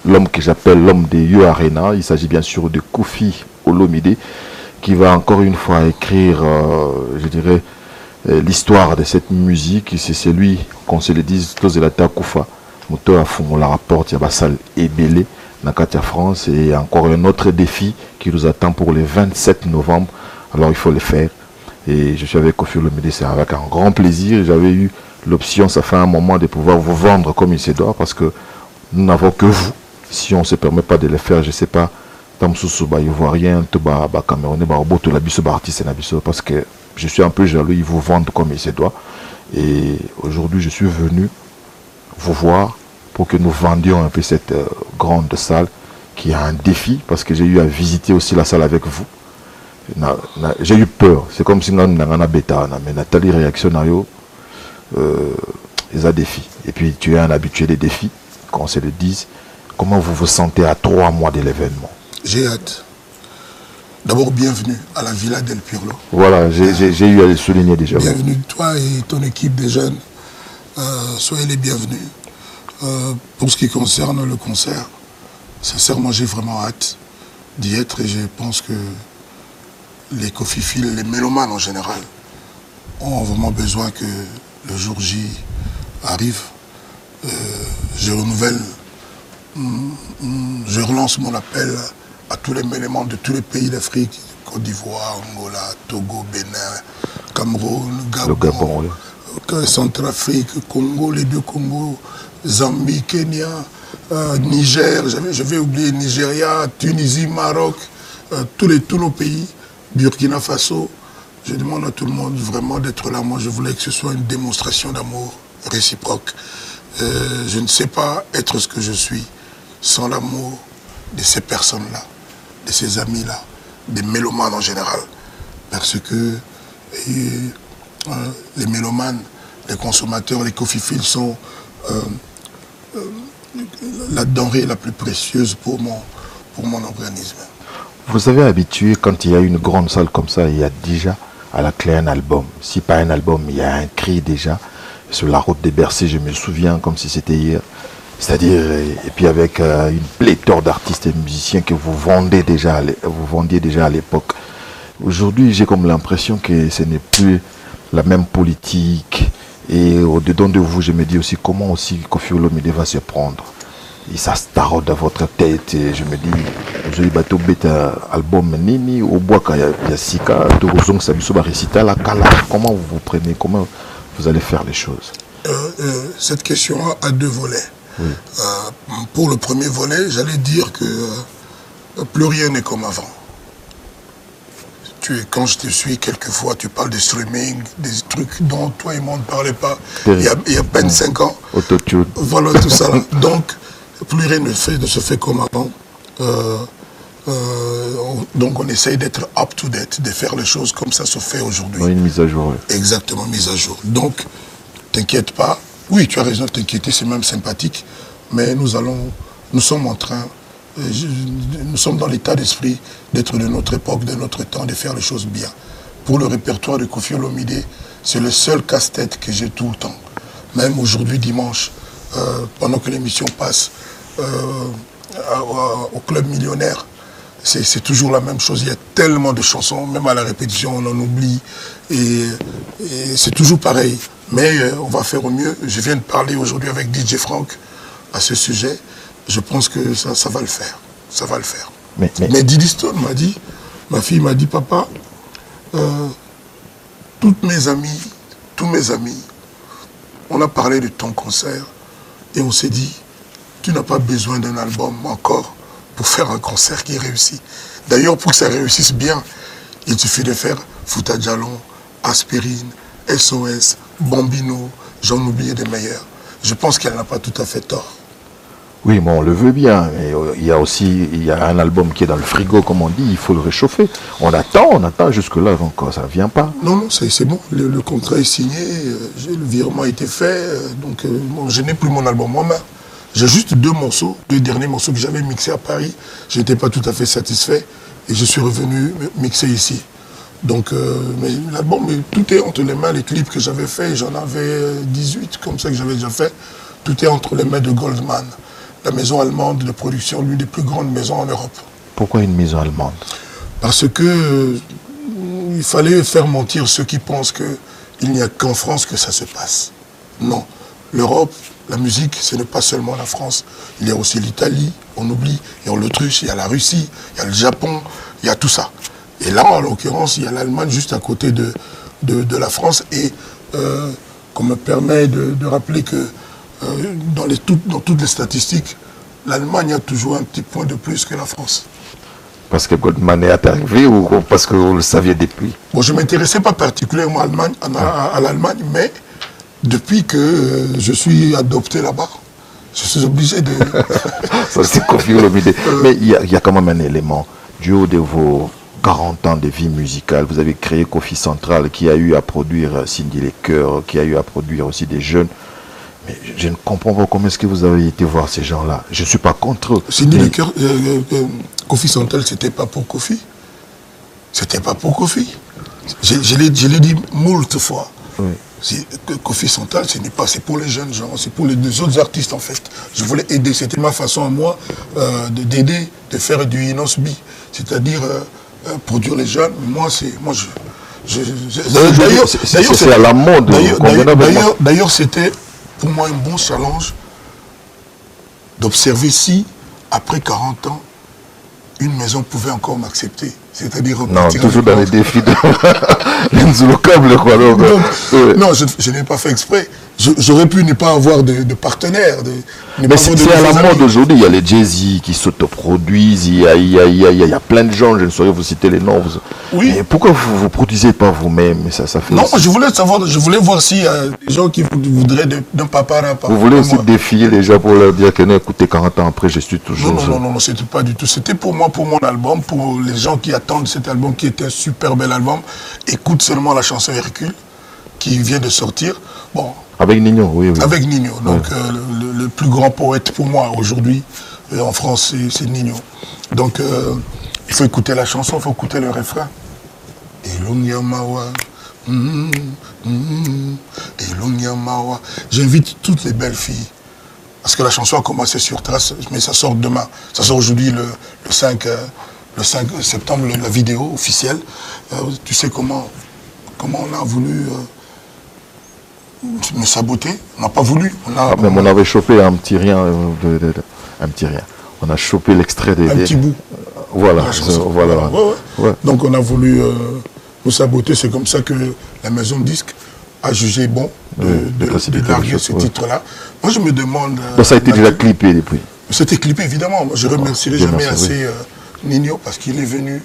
l'homme que j'appelle l'homme des Yo Arena. Il s'agit bien sûr de Koffi Olomide, qui va encore une fois écrire, je dirais, l'histoire de cette musique. C'est celui, qu'on se le dise, Tozelata Koufa, moteur à fond, on la rapporte, il y a Bassal et Belé, Nakatia France, et encore un autre défi qui nous attend pour le 27 novembre. Alors il faut le faire. Et je suis avec Koffi Olomide, c'est avec un grand plaisir. J'avais eu l'option, ça fait un moment, de pouvoir vous vendre comme il se doit, parce que nous n'avons que vous. Si on ne se permet pas de le faire, je ne sais pas, Ivoirien, Camerounais, parce que je suis un peu jaloux, ils vous vendent comme il se doit. Et aujourd'hui, je suis venu vous voir pour que nous vendions un peu cette grande salle qui a un défi, parce que j'ai eu à visiter aussi la salle avec vous. J'ai eu peur, c'est comme si on avait bêta, mais Nathalie réaction les a défis. Et puis tu es un habitué des défis, qu'on se le dise. Comment vous vous sentez à 3 mois de l'événement? J'ai hâte. D'abord, bienvenue à la Villa del Pirlo. Voilà, j'ai eu à le souligner déjà. Bienvenue, toi et ton équipe de jeunes. Soyez les bienvenus. Pour ce qui concerne le concert, sincèrement, j'ai vraiment hâte d'y être et je pense que les coffee-files, les mélomanes en général, ont vraiment besoin que le jour J arrive. Je renouvelle, je relance mon appel à tous les mélomanes de tous les pays d'Afrique, Côte d'Ivoire, Angola, Togo, Bénin, Cameroun, Gabon, Centrafrique, Congo, les 2 Congos, Zambie, Kenya, Niger, j'avais oublié Nigeria, Tunisie, Maroc, tous nos pays, Burkina Faso. Je demande à tout le monde vraiment d'être là. Moi, je voulais que ce soit une démonstration d'amour réciproque. Je ne sais pas être ce que je suis sans l'amour de ces personnes-là, de ces amis-là, des mélomanes en général. Parce que les mélomanes, les consommateurs, les coffee-files sont la denrée la plus précieuse pour mon organisme. Vous avez habitué, quand il y a une grande salle comme ça, il y a déjà à la clé un album. Si pas un album, il y a un cri déjà. Sur la route des Bercés, je me souviens comme si c'était hier. C'est-à-dire, et puis avec une pléthore d'artistes et musiciens que vous vendiez déjà à l'époque. Aujourd'hui, j'ai comme l'impression que ce n'est plus la même politique. Et au-dedans de vous, je me dis aussi comment aussi Koffi Olomide va se prendre. Et ça se taraude dans votre tête. Et je me dis, vous avez bateau bêta album Nini, au bois quand il y a Sika, Torozong Sabisoba récita la Kala. Comment vous vous prenez, comment vous allez faire les choses? Cette question a 2 volets. Oui. Pour le premier volet, j'allais dire que plus rien n'est comme avant. Quand je te suis, quelquefois, tu parles de streaming, des trucs dont toi et moi ne parlait pas il y a à peine 5 ans. Autotune. Voilà, tout ça. Donc, plus rien ne se fait comme avant. Donc, on essaye d'être up-to-date, de faire les choses comme ça se fait aujourd'hui. Une mise à jour. Oui. Exactement, mise à jour. Donc, t'inquiète pas. Oui, tu as raison de t'inquiéter, c'est même sympathique. Mais nous sommes en train, nous sommes dans l'état d'esprit d'être de notre époque, de notre temps, de faire les choses bien. Pour le répertoire de Koffi Olomide, c'est le seul casse-tête que j'ai tout le temps. Même aujourd'hui, dimanche, pendant que l'émission passe au Club Millionnaire, c'est toujours la même chose. Il y a tellement de chansons, même à la répétition, on en oublie. Et c'est toujours pareil. Mais on va faire au mieux. Je viens de parler aujourd'hui avec DJ Franck à ce sujet. Je pense que ça va le faire. Ça va le faire. Mais Didi Stone m'a dit, ma fille m'a dit, papa, tous mes amis, on a parlé de ton concert et on s'est dit, tu n'as pas besoin d'un album encore pour faire un concert qui réussit. D'ailleurs, pour que ça réussisse bien, il suffit de faire Fouta Djalon, Aspirine, SOS, Bambino, j'en oublie des meilleurs. Je pense qu'elle n'a pas tout à fait tort. Oui, mais on le veut bien. Mais il y a un album qui est dans le frigo, comme on dit, il faut le réchauffer. On attend jusque-là, donc ça ne vient pas. Non, c'est bon. Le contrat est signé, le virement a été fait, donc je n'ai plus mon album en main. J'ai juste 2 morceaux, 2 derniers morceaux que j'avais mixés à Paris. Je n'étais pas tout à fait satisfait et je suis revenu mixer ici. Donc, l'album, tout est entre les mains. Les clips que j'avais faits, j'en avais 18 comme ça que j'avais déjà fait. Tout est entre les mains de Goldman. la maison allemande de production, l'une des plus grandes maisons en Europe. Pourquoi une maison allemande? Parce que il fallait faire mentir ceux qui pensent qu'il n'y a qu'en France que ça se passe. Non. L'Europe, la musique, ce n'est pas seulement la France. Il y a aussi l'Italie, on oublie, il y a l'Autriche, il y a la Russie, il y a le Japon, il y a tout ça. Et là, en l'occurrence, il y a l'Allemagne juste à côté de la France. Et qu'on me permet de rappeler que dans toutes les statistiques, l'Allemagne a toujours un petit point de plus que la France. Parce que Goldman est arrivé ou parce que vous le saviez depuis? Bon, je ne m'intéressais pas particulièrement à l'Allemagne, mais depuis que je suis adopté là-bas, je suis obligé de... Ça, c'est Koffi Olomide. Mais il y a quand même un élément. Du haut de vos 40 ans de vie musicale, vous avez créé Koffi Central, qui a eu à produire Cindy Les Cœurs, qui a eu à produire aussi des jeunes. Mais je ne comprends pas comment est-ce que vous avez été voir ces gens-là. Je ne suis pas contre eux. Cindy Les Cœurs, Koffi Central, c'était pas pour Koffi. C'était pas pour Koffi. Je l'ai dit moult fois. Oui. Koffi Central, ce n'est pas, c'est pour les jeunes gens, c'est pour les autres artistes en fait. Je voulais aider, c'était ma façon à moi d'aider, de faire du Inosbi, c'est-à-dire produire les jeunes. Moi, c'est, moi D'ailleurs, c'est à la mode. D'ailleurs, c'était pour moi un bon challenge d'observer si, après 40 ans, une maison pouvait encore m'accepter. C'est-à-dire... Non, toujours dans les défis de l'Inzulocable, quoi. Donc, ouais. Non, je n'ai pas fait exprès. J'aurais pu ne pas avoir de partenaire. Mais c'est à la mode aujourd'hui. Il y a les Jay-Z qui s'autoproduisent. Il y a plein de gens, je ne saurais vous citer les noms. Oui. Mais pourquoi vous ne produisez pas vous-même? Ça fait non, je voulais voir s'il y a des gens qui voudraient d'un papa à papa. Vous voulez aussi défier les gens pour leur dire que non, écoutez, 40 ans après, je suis toujours... Non, c'était pas du tout. C'était pour moi, pour mon album, pour les gens qui attendent cet album, qui était un super bel album. Écoute seulement la chanson Hercule, qui vient de sortir. Bon. Avec Nino, oui. Avec Nino. Donc, le plus grand poète pour moi aujourd'hui en France, c'est Nino. Donc, il faut écouter la chanson, il faut écouter le refrain. J'invite toutes les belles filles. Parce que la chanson a commencé sur Trace, mais ça sort demain. Ça sort aujourd'hui le 5 septembre, la vidéo officielle. Tu sais comment on a voulu me saboter? On n'a pas voulu. Même on avait chopé un petit rien. Un petit rien. On a chopé l'extrait des... Un petit bout. Voilà. Ouais. Donc on a voulu nous saboter. C'est comme ça que la maison de disque a jugé bon de larguer ce titre-là. Moi je me demande... Donc ça a été déjà clippé depuis? C'était clippé évidemment. Moi, je ne remercierai jamais assez Nino parce qu'il est venu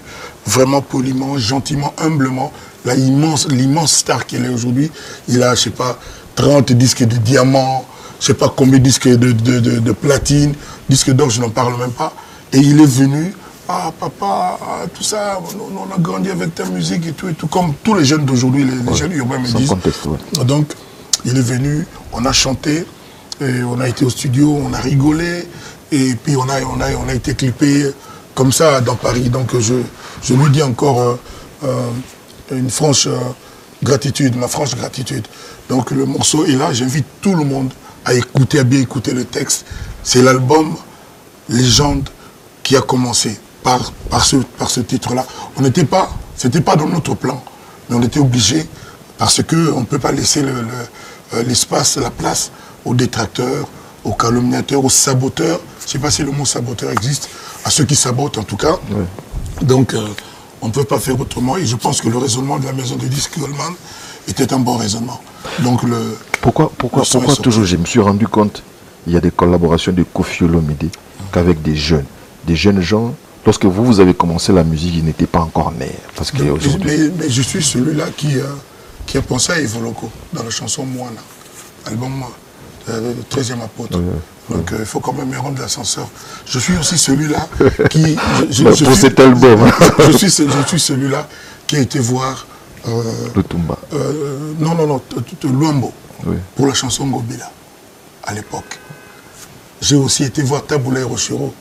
vraiment poliment, gentiment, humblement. L'immense star qu'il est aujourd'hui, il a, je sais pas, 30 disques de diamants, je sais pas combien de disques de platine, disques d'or, je n'en parle même pas. Et il est venu, ah papa, tout ça, on a grandi avec ta musique et tout, comme tous les jeunes d'aujourd'hui, les jeunes urbains me disent. Donc, il est venu, on a chanté, et on a été au studio, on a rigolé, et puis on a été clippé comme ça dans Paris. Donc je lui dis encore une franche gratitude, ma franche gratitude. Donc le morceau est là, j'invite tout le monde à écouter, à bien écouter le texte. C'est l'album Légende qui a commencé par ce titre-là. C'était pas dans notre plan, mais on était obligé parce qu'on ne peut pas laisser l'espace, la place aux détracteurs, aux calomniateurs, aux saboteurs. Je ne sais pas si le mot saboteur existe, à ceux qui sabotent en tout cas. Oui. Donc, on ne peut pas faire autrement. Et je pense que le raisonnement de la maison de disques Goldman était un bon raisonnement. Donc, pourquoi toujours, je me suis rendu compte, il y a des collaborations de Koffi Olomide qu'avec des jeunes gens. Lorsque vous avez commencé la musique, ils n'étaient pas encore nés. Parce que mais je suis celui-là qui a pensé à Evoloko dans la chanson Moana, album 13e apôtre. Donc il faut quand même me rendre l'ascenseur. Je suis aussi celui-là qui... pour cet album. je suis celui-là qui a été voir... le Tumba. Non, Luambo, pour la chanson Ngobila, à l'époque. J'ai aussi été voir Taboulaye Rochero,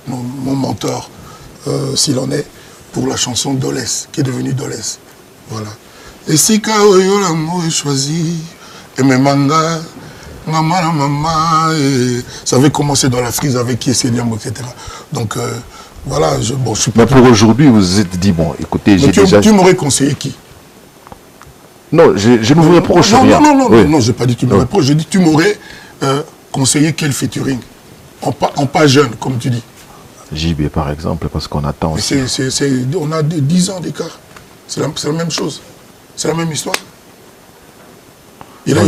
mon mentor, s'il en est, pour la chanson Dolès, qui est devenue Dolès. Voilà. Et si Kaoyo l'amour est choisi, et mes mangas, maman, ça avait commencé dans la frise avec Kiese Diambo, etc. Donc, voilà, je suis pas... Mais pour aujourd'hui, vous vous êtes dit, bon, écoutez, j'ai déjà... Tu m'aurais conseillé qui? Non, je ne vous reproche rien. Non, je n'ai pas dit que tu me reproches, j'ai dit tu m'aurais conseillé quel featuring en pas jeune, comme tu dis. JB, par exemple, parce qu'on attend aussi. On a 10 ans d'écart. C'est la même chose. C'est la même histoire. Il a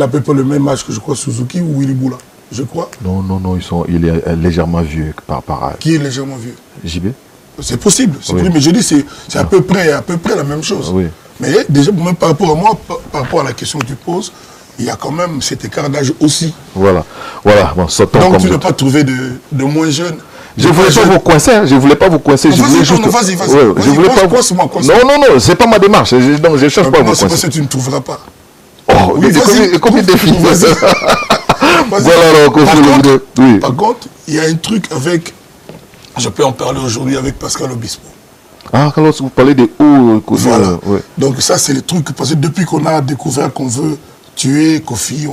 à peu près le même âge que, je crois, Suzuki ou Willy Boula, je crois. Non, il est légèrement vieux par rapport. Qui est légèrement vieux? JB. C'est possible, mais je dis c'est à peu près la même chose. Oui. Mais déjà, même par rapport à moi, par rapport à la question que tu poses, il y a quand même cet écart d'âge aussi. Voilà. Bon, donc tu n'as pas trouvé de moins jeune. Je ne voulais pas vous coincer, je voulais pas vous coincer. Vas-y. Je voulais pas vous... Non, c'est pas ma démarche. Donc je cherche pas à vous coincer. C'est parce que tu ne trouveras pas. Oh, oui, comment définir ça? Voilà, par contre, il y a un truc avec... Je peux en parler aujourd'hui avec Pascal Obispo. Ah, quand vous parlez des hauts... Voilà. Donc ça, c'est le truc. Parce que depuis qu'on a découvert qu'on veut tuer Kofi,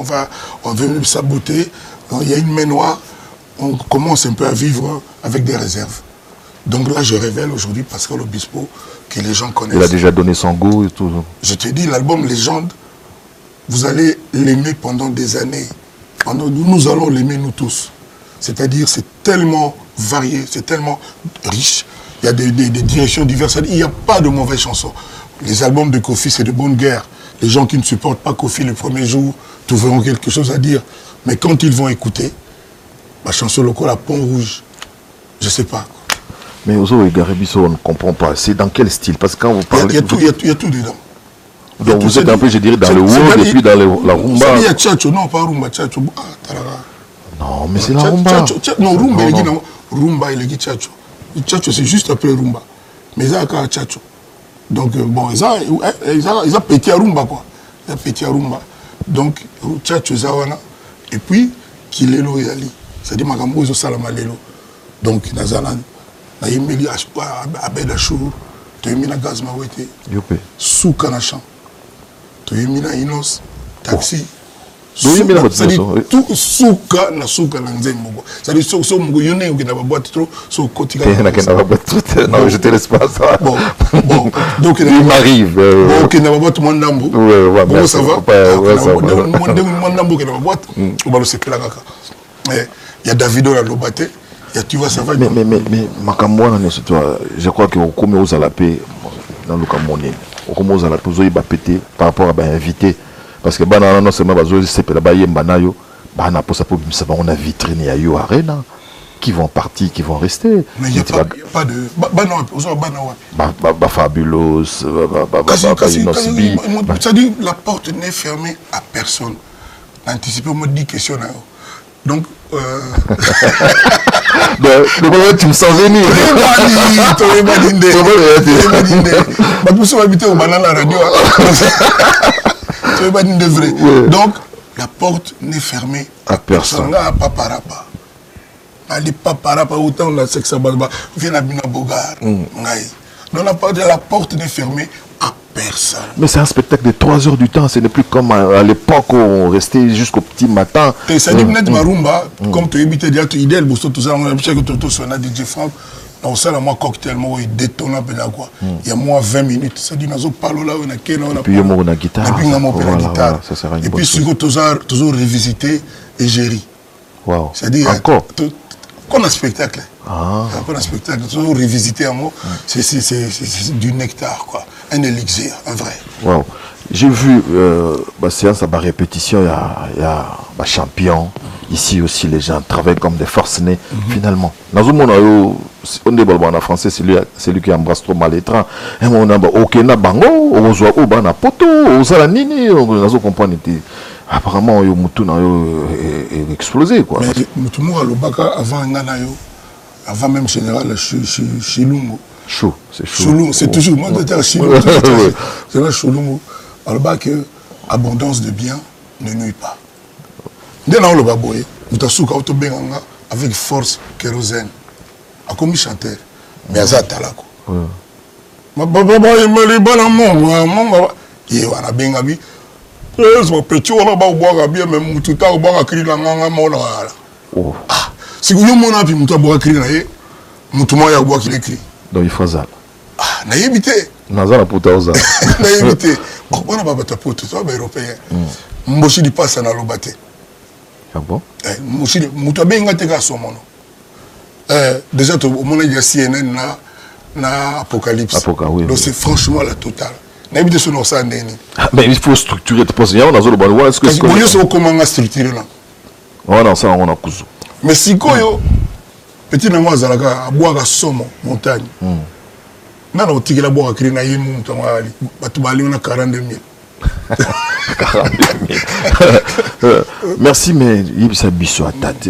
on veut saboter, il y a une main noire, on commence un peu à vivre avec des réserves. Donc là, je révèle aujourd'hui Pascal Obispo, que les gens connaissent. Il a déjà donné son goût et tout. Je te dis, l'album Légende, vous allez l'aimer pendant des années. Nous allons l'aimer nous tous. C'est-à-dire, c'est tellement varié, c'est tellement riche. Il y a des directions diverses. Il n'y a pas de mauvaises chansons. Les albums de Kofi, c'est de bonne guerre. Les gens qui ne supportent pas Kofi le premier jour trouveront quelque chose à dire. Mais quand ils vont écouter, ma chanson locale à Pont Rouge, je ne sais pas. Mais Ozo et Garibiso, on ne comprend pas. C'est dans quel style? Parce que quand vous parlez... Il y a tout dedans. Donc vous êtes un peu, je dirais, dans le world et puis dans la rumba. Il y a Tchatcho, non, pas rumba, Tchatcho. Non, mais c'est la rumba. Non, rumba, il est Tchatcho. Tchatcho, c'est juste après rumba. Mais il y a Tchatcho. Donc, bon, ils ont pété à rumba, quoi. Ils ont pété à rumba. Donc, Tchatcho, Zawana. Et puis, Kilelo et Ali. C'est-à-dire, Magambo, ils ont salama lelo. Donc, Nazanan, Naïmeli, Abed Achour, Toyemina Gazma Wete, Souka Nachan, Toyemina Inos, Taxi. C'est-à-dire, tout Souka na Souka Nanzembo. C'est-à-dire, so Mugo Yone ou Genaba boîte trop, so Kotika. Non, je te laisse pas ça. Bon. Donc, il m'arrive. Bon, Genaba boîte Mandambo. Bon, ça va. Mandambo Genaba boîte. On va le séparer. Mais il y a Davido la Lobaté. Tu vois, ça va. Mais Makamouana, je crois que comme aux Alapé, dans le Cameroun, comme aux Alapé, vous avez pété par rapport à l'invité. Parce que non seulement c'est là-bas, on a vitriné à Yo Arena qui vont partir, qui vont rester. Mais il n'y a pas de... Fabulous, ça dit la porte n'est fermée à personne. Anticiper, on me dit question. Donc... tu me sens venir. Donc, la porte n'est fermée à personne. Les paparapa, autant on a sexe à Balba, viens à Binabogar. Donc, la porte n'est fermée à personne. Mais c'est un spectacle de 3 heures du temps. Ce n'est plus comme à l'époque où on restait jusqu'au petit matin. Ça dit que Marumba, comme tu évites déjà, tu idéal, on a l'impression que tu as DJ Franck. Donc ça, moi, cocktail, moi, il détonne un peu là, quoi. Il y a moins 20 minutes. Ça dit, on parle là, on a quel, on a puis il y a la guitare. Et puis, on a la guitare. Et puis, surtout, toujours revisité et gérer. Wow. C'est-à-dire, encore qu'on a spectacle. Qu'on a spectacle, toujours revisité un mot. C'est du nectar, quoi. Un élixir, un vrai. Wow. J'ai vu, séance à répétition, il y a champion. Ici aussi, les gens travaillent comme des forcenés, finalement. Dans le monde, on est en français, c'est lui qui embrasse trop mal les trains. Et on a ok na bango, on voit au bana poto, on a nini, on comprend. Apparemment, il a explosé, quoi. Mais tout le monde a le bac avant même général Chilungo. Chaud, c'est chaud. C'est toujours, moi, j'étais à Chilungo. C'est là, Chilungo. Alors, bac, abondance de biens ne nuit pas. Dès là, on le va boyer. Vous avez avec force kérosène. A comme chanteur. Mais à ça, t'as là, quoi. Son petit, on a boire bien, même tout à boire à crier la main, ah, si vous avez mon avis, vous boire à crier, vous avez boire qu'il écrit. Donc il faut ça. Ah, naïvité. Nazana pour ta naïvité. On n'a pas ta pote, toi, européen. Mboshi di passe na lobate. Ah bon? Mboshi, mutabe ngate ka somono. Déjà, au moment il y a CNN na Apocalypse. Oui, donc c'est franchement la totale. Naïvité sur nos sandeni. Mais il faut structurer. Tu penses qu'il y a on a zolo bon. Est-ce que c'est comme ça comment structurer là? Oh non, ça on a cousu. Mais si koyo petit na moi zalaka boire à somo montagne. Non, on tire la boire à crier na yimu mtamali. Batubali on a 42 000. 42 000. Merci, mais il s'est biso à tâte.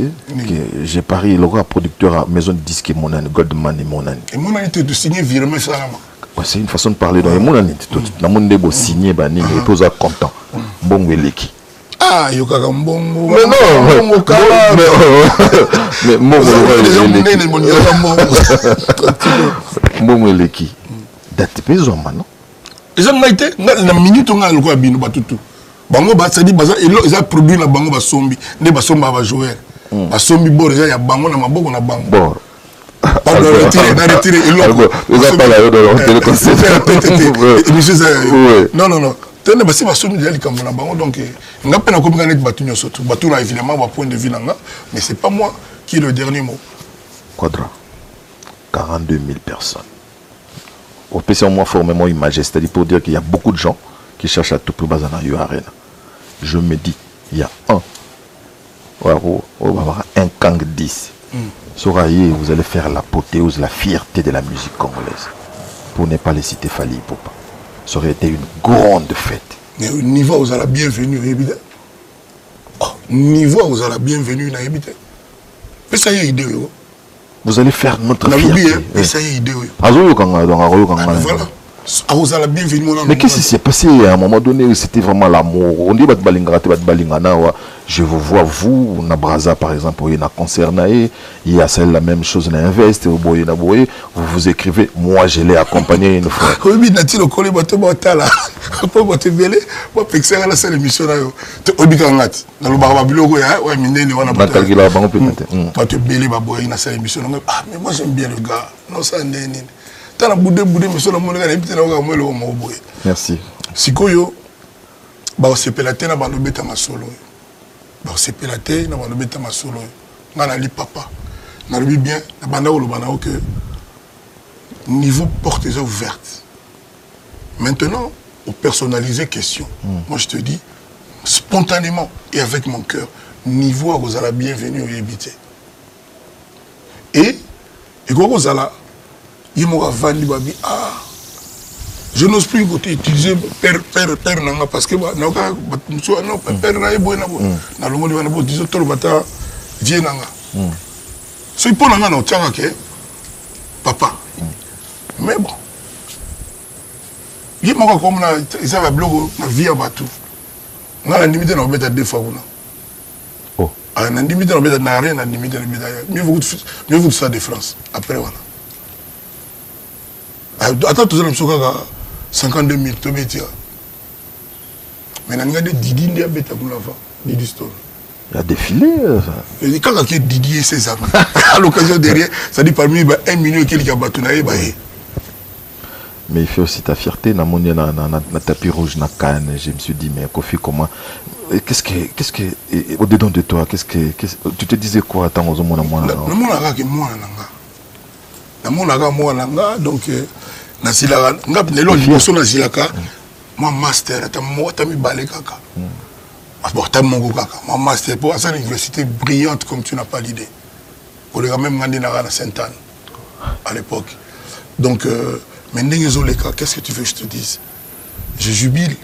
J'ai parié, le producteur à maison de disque mon année, Goldman et mon année. Et mon année, tu signes virement ça. C'est une façon de parler. Donc, mon année, tout le monde est signé, et tout ça content. Bon, weleki. Ah, il y a un bon. Mais non, mais bon, weleki. Date besoin maintenant. Ils ont été na minute on a le quoi bino batutu. Bango ba sadi baza ils ont produit na bango ba sombi, ne ba somba ba jouer. Ba sombi bor ya ya bango na maboko na bango. Bon. Pardon, retiré ils ont pas la de téléconseil. Non non non. Tene ba si ba sombi ya likambo na bango donc nga pena ko ngana batu nyoso tu. Batu na évidemment ba point de vue nanga, mais c'est pas moi qui est le dernier mot. Quadra. 42 000 personnes. Au PC, moi, formellement imagé, c'est-à-dire pour dire qu'il y a beaucoup de gens qui cherchent à tout prix dans la Arena. Je me dis, il y a un Kang 10. Soraillé, vous allez faire l'apothéose, la fierté de la musique congolaise. Pour ne pas les citer Fali Ipupa. Ça aurait été une grande fête. Mais au niveau, vous allez bienvenue, évidemment. Niveau, vous allez bienvenue, évidemment. Mais ça y est, idée. Vous allez faire notre fierté. Mais ça y est, idée. Voilà. Mais qu'est-ce qui s'est passé à un moment donné? C'était vraiment l'amour. On dit je vous vois, vous, Nabraza par exemple, il y a un concert, il y a celle la même chose, vous vous écrivez, moi je l'ai accompagné une fois. Oui, Nati le collé, tu là. Après, tu belé, moi, pexer à la seule émission là. Tu obikangat. Dans le barbabilo, ouais, mine, on a pas tu belé, baboy, na seule émission. Ah, mais moi j'aime bien le gars. Non, ça n'est ni. T'as la boudé, mais sur le monde, et puis t'as le mot. Merci. Si koyo, bah, on s'est pélaté dans le bêta ma solo. Bah, on s'est pélaté dans le bêta ma solo. On a li papa. On a lu bien, que niveau portes ouvertes. Maintenant, on personnalise question. Moi, je te dis, spontanément et avec mon cœur, niveau vous allez bienvenue au éviter. Et quoi vous allez, il m'a vendu, ah, je n'ose plus utiliser père nanga parce que non père na ebo na bo na longo na bo disons tolo bata vie nanga. So il pour nanga na tianga ke papa. Mais bon. Il m'a comme na ça va blogo na vie abatu. Ngala limité na beta deux fois kuna. Oh. Ah na limité na beta na rien na limité na beta. Mieux vous ça de France après voilà. Attends tout ça me soka 52 000 to métier. Mais on a des Didi qui habitent à Boulava, Didi Store. Il a défilé. Et quand il y a Didi et ses amis, à l'occasion derrière, ça dit parmi 1 million et quelques bâtonnets. Mais il fait aussi ta fierté. Dans mon tapis rouge, na Cannes, je me suis dit, mais Kofi, comment. Qu'est-ce que. Au-dedans de toi, tu te disais quoi? Attends, aux hommes, moi. Donc. Moi master moi master pour une université brillante comme tu n'as pas l'idée. On est même à Sainte-Anne à l'époque. Donc qu'est-ce que tu veux que je te dise? Je jubile.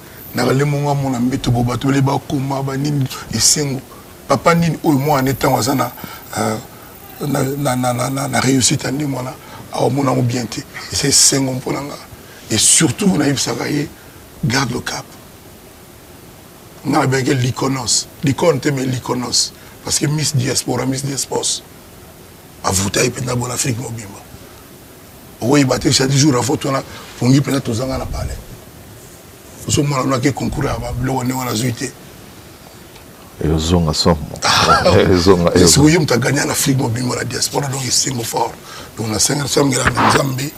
Papa ni moi en étant na réussite à moi bien c'est 5 ans pour l'anga. Et surtout, on a eu ça, garde le cap. On a bien l'iconos. L'icône, mais l'iconos. Parce que Miss Diaspora, à vous tailler pendant bon Afrique mobile. Oui, chaque jour, à photo, on a pour nous pendant tous ans à parler. ce moment on a que concours à le on est en azuité et aux ongs à somme et ce que tu as gagné en Afrique mobile la diaspora donc c'est fort donc on a 500 000 Zambie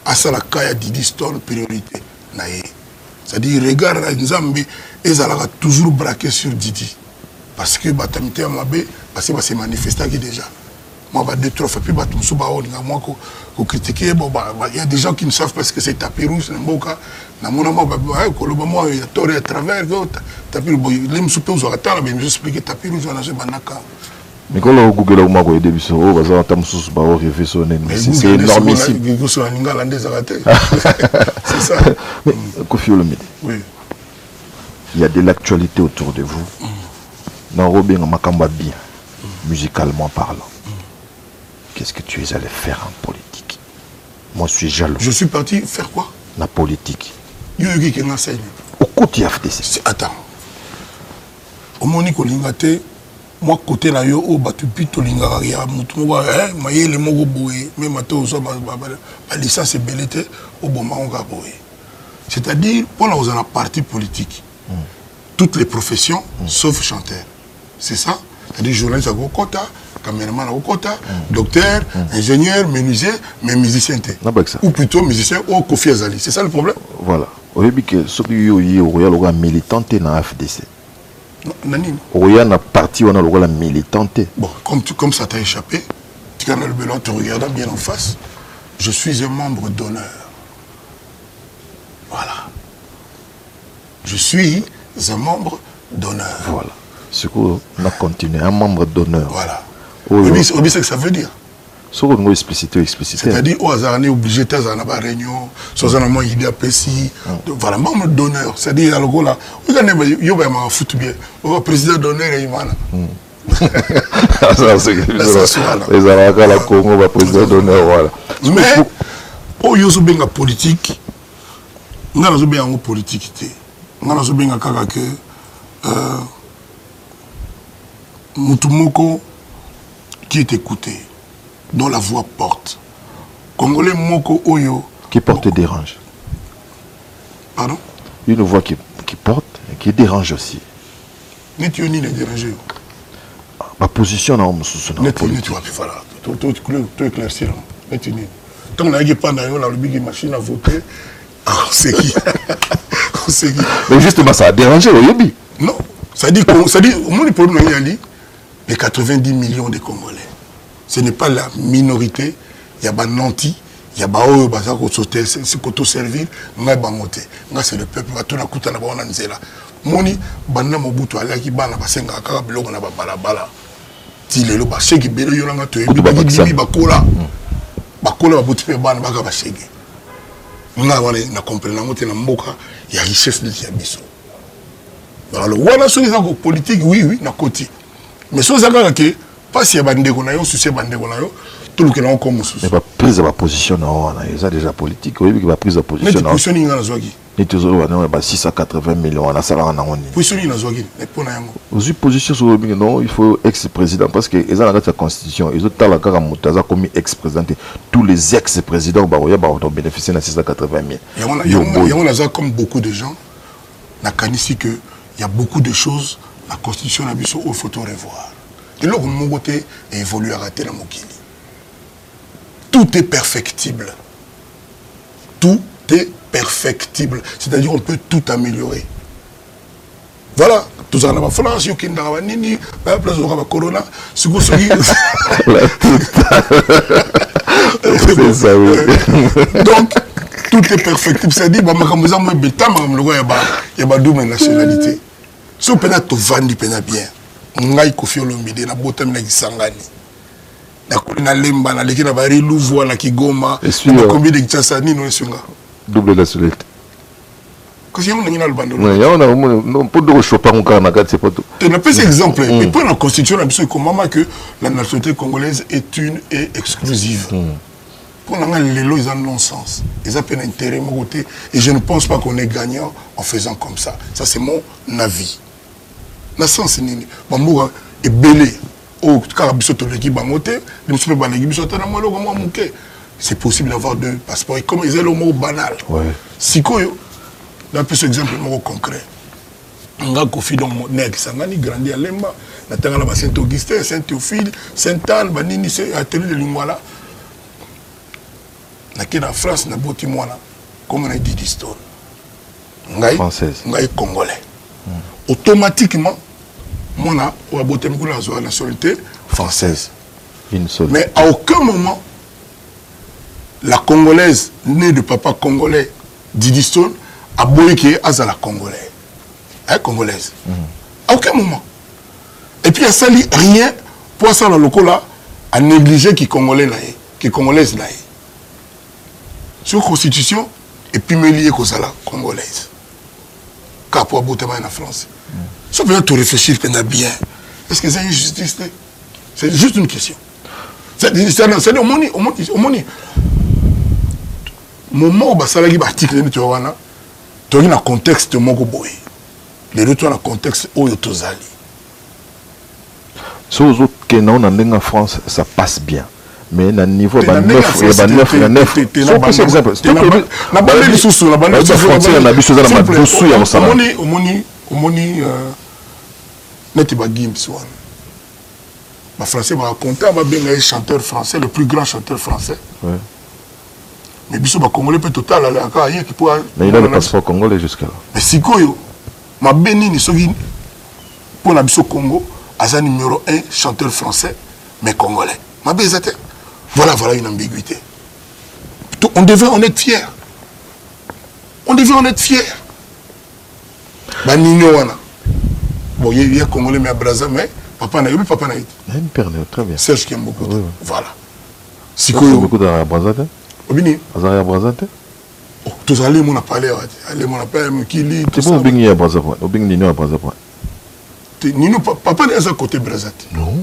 à ça la kaya Didi Stone priorité naïe c'est-à-dire regarde la Zambie et ça l'a toujours braqué sur Didi parce que batamité amabe parce que c'est manifesté déjà moi bah deux trois fois puis bah tout ça bah on a moi qu'on critiquer bon bah il y a des gens qui ne savent pas ce que c'est tapis rouge n'imboka na mon moi bah koloba moi il y a toré à travers tapis rouge les m'souper aux attendre mais j'explique tapis rouge on a ce banaka mais quand on Google moi quoi début ça oh bah ça moussous bah rêver sonner c'est énormissime Google sur la linga landais arrêté c'est ça mais Koffi Olomide oui il y a de l'actualité autour de vous dans Robin Makamba bien musicalement parlant. Qu'est-ce que tu es allé faire en politique? Moi, je suis jaloux. Je suis parti faire quoi? La politique. Yogi qui m'enseigne. Au côté FDC. Attends. Au Monique Olingate, moi, côté là, yo, batu pito linga, ya mutumwa, maye le mogo boé, même à toi, la licence est bellété, au bon moment, on va boé. C'est-à-dire, pour la dans la partie politique, toutes les professions, sauf chanteur. C'est ça? C'est-à-dire, journaliste à Gokota, caméraman à Okota, docteur, ingénieur, menuisier, mais musicien. Ou plutôt musicien au Kofi Azali. C'est ça le problème? Voilà. Au début, ce qui est un militant dans la FDC. Il y a une partie où on a la militante. Bon, comme ça t'a échappé, tu as le bilan, te regardant bien en face, je suis un membre d'honneur. Voilà. Je suis un membre d'honneur. Voilà. Ce qu'on a continué, un membre d'honneur. Voilà. Oui, c'est ce que ça veut dire. Ce qu'on a explicité. C'est-à-dire, au hasard, on est obligé de faire une réunion, soit on a une idée précise. Voilà, membre d'honneur. C'est-à-dire, alors là, vous allez me foutre bien. Le président d'honneur est Imana. Ça, c'est les Arabes, la Congo, le président d'honneur, voilà. Mais, au yoso benga politique, on a bien en politique. On a bien en que Mutumoko qui est écouté, dont la voix porte. Congolais Moko Oyo. Qui porte et dérange. Pardon? Une voix qui porte et qui dérange aussi. N'est-ce ni déranger? Ma position dans mon sous politique. Voilà. Tu éclaircir. N'est-ce ni. Tant qu'on a pas dans le machine à voter, on sait qui. On sait qui. Mais justement, ça a dérangé le Yobi. Non. Ça dit, au moins le problème, les 90 millions de Congolais. Ce n'est pas la minorité. Il y a des nantis, il y a des c'est qu'on servir, c'est le peuple. Moni, banda mobutu alaki bana basenga kaka biloko na balabala. Ti lelo ba sheki belo yolanga to ebi bakola. Bakola ba buti pe bana baka ba sheki. Nga wana na comprendre ngote na mboka ya richesse de Tiabiso. Alors voilà sur les accords politiques oui na côté. Mais sur les accords que pas si y a bandeko na yo, souci bandeko na yo, tout le que là on comme souci. Mais pas prise de position na ça déjà politique, oui qui va prise de position. Mais position nga na zwaki. Et toujours on a 680 millions na sala na ngoni. Position na zwaki, mais pour na yango. Aux position sur le non, il faut ex-président parce que ils ont la constitution, ils ont la kaka mutaza comme ex-président. Tous les ex-présidents ont bénéficié de 680 000. Il y a ça comme beaucoup de gens na kanisi que il y a beaucoup de choses la constitution na biso il faut revoir. Et là, mon côté évolue à rater la Mokili. Tout est perfectible. Tout est perfectible. C'est-à-dire qu'on peut tout améliorer. Voilà. Tout ça, on a France, il y a Nini, la place de la Corona. C'est ça, oui. Donc, tout est perfectible. C'est-à-dire il y a deux nationalités. Si on peut être vendu bien. Ngai Koffi Olomide na botam na Kisangani na lemba na leki na bari Louvois na Kigoma na combien de Kinshasa ni no sunga double nationalité parce que on a le bando non pour de choper on kana c'est pas tout tu n'as pas cet exemple mais pour la constitution la biso comme que la nationalité congolaise est une et exclusive pour les lois ils ont non-sens ils ont peine intérêt mon côté et je ne pense pas qu'on est gagnant en faisant comme ça c'est mon avis. Na sens nini bambuka ebele o kaka biso to leki bangote le biso ba leki biso tana molo ko muke c'est possible d'avoir 2 passeports. Et comme ils ont le mot banal. Ouais. Si quoi, d'un peu cet exemple concret. On a Kofi dans mon nègre, ça a grandi à Lemba. On a Saint-Augustin, Saint-Théophile, Saint-Anne, Banini, c'est atelier de Lingwala. On a en France, on a beau témoin, comme on a dit d'histoire. On a Congolais. Automatiquement, on a la nationalité française. Une seule. Mais à aucun moment, la Congolaise, née de papa congolais, Didi Stone, a boyé qui est à la Congolaise. Hein, Congolaise. À aucun moment. Et puis, il n'y a sali rien pour ça, le local là, à négliger qui Congolais là, qui Congolaise là. Sur la Constitution, et puis me lier comme ça là, Congolaise. Car pour aboutir en France. Ça peut être réfléchir bien. Est-ce que c'est une justice? C'est juste une question. C'est au moment où ça a article tu vois là, tu as un contexte moko boy. Les deux dans le contexte où tu es allé. Si aux autres qui sont en France, ça passe bien. Mais à niveau, il y a 9. Il y a 9. Il y a 9. C'est exemple. C'est la bande de sous-sous. La bande de sous-sous. La bande de sous-sous. La bande de sous-sous. Les Français vont raconter un chanteur français, le plus grand chanteur français. Ouais. Mais il y a un Congolais peut total. Mais il a le passeport congolais jusqu'à là. Mais si quoi, ma béni, pour la Congo, à numéro 1 chanteur français, mais congolais. Ma bézate. Voilà une ambiguïté. On devait en être fiers. On devait en être fiers. Bah, Nino, bon, il y a Congolais, mais à Brazza, mais papa n'a eu, papa n'a eu. Il y a une perne, très bien. Serge qui aime beaucoup. Oui. Voilà. Si vous avez beaucoup de Brazza, Obini. Azara Brazza, tous allez, on a parlé, allez, on a parlé, qui lit. C'est bon, Obini à Brazza, Obini Nino à Brazza. Nino, papa n'est pas à côté de Brazza. Non.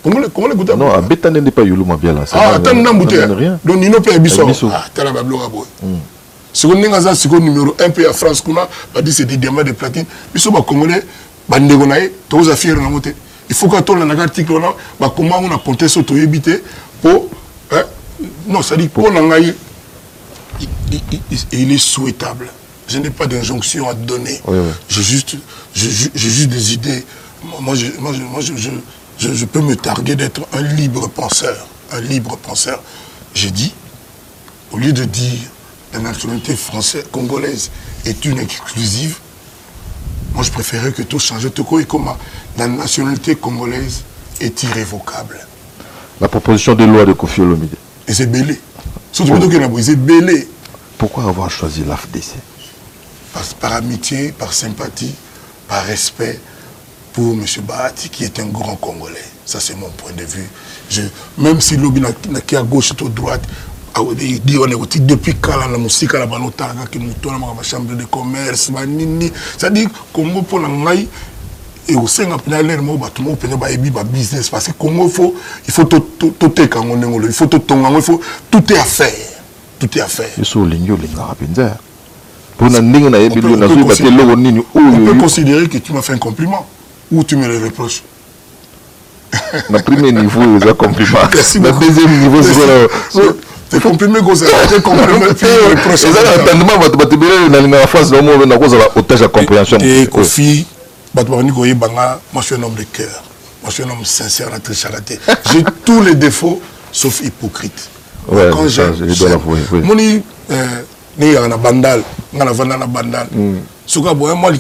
Comment les non, à Bétané n'est pas Youlou, ma bien là. Ah, attends, non, rien. Donc, Nino peut Abisso. Ah, t'as la bablo à boy. Si on est dans le numéro 1 pays à France, on a dit c'est des diamants de platine. Mais si on est congolais, tu as affaires dans la il faut qu'on tourne un article là, comment on a porté ce tour évité pour. Non, ça dit pour l'angaï, il est souhaitable. Je n'ai pas d'injonction à donner. Oui. J'ai juste des idées. Moi, je peux me targuer d'être un libre penseur. Un libre penseur. J'ai dit, au lieu de dire la nationalité française, congolaise est une exclusive, moi je préférais que tout change. Comme la nationalité congolaise est irrévocable. La proposition de loi de Kofi Olomide. Et c'est belé. Surtout que c'est belé. Pourquoi avoir choisi l'AFDC? Par amitié, par sympathie, par respect pour M. Bahati, qui est un grand Congolais. Ça, c'est mon point de vue. Même si l'objet n'a qu'à gauche ou à droite, il dit on est depuis quand la musique à la banota, qui nous tourne dans la chambre de commerce, c'est-à-dire Congo pour l'anglais, et au sein de l'air, il faut business, parce que Congo, il faut tout il faut tout est à faire. Tout est à faire. On peut considérer que tu m'as fait un compliment ou tu me le reproches. Le premier niveau, c'est un compliment. Le deuxième niveau, c'est comprimé comme ça. C'est comprimé. Et Kofi, moi je suis un homme de cœur. Moi je suis un homme sincère, très charaté. J'ai tous les défauts sauf hypocrite. Ouais, quand je dois l'avouer. Il y a un bandal, il y a un bandal. Ce que moi, je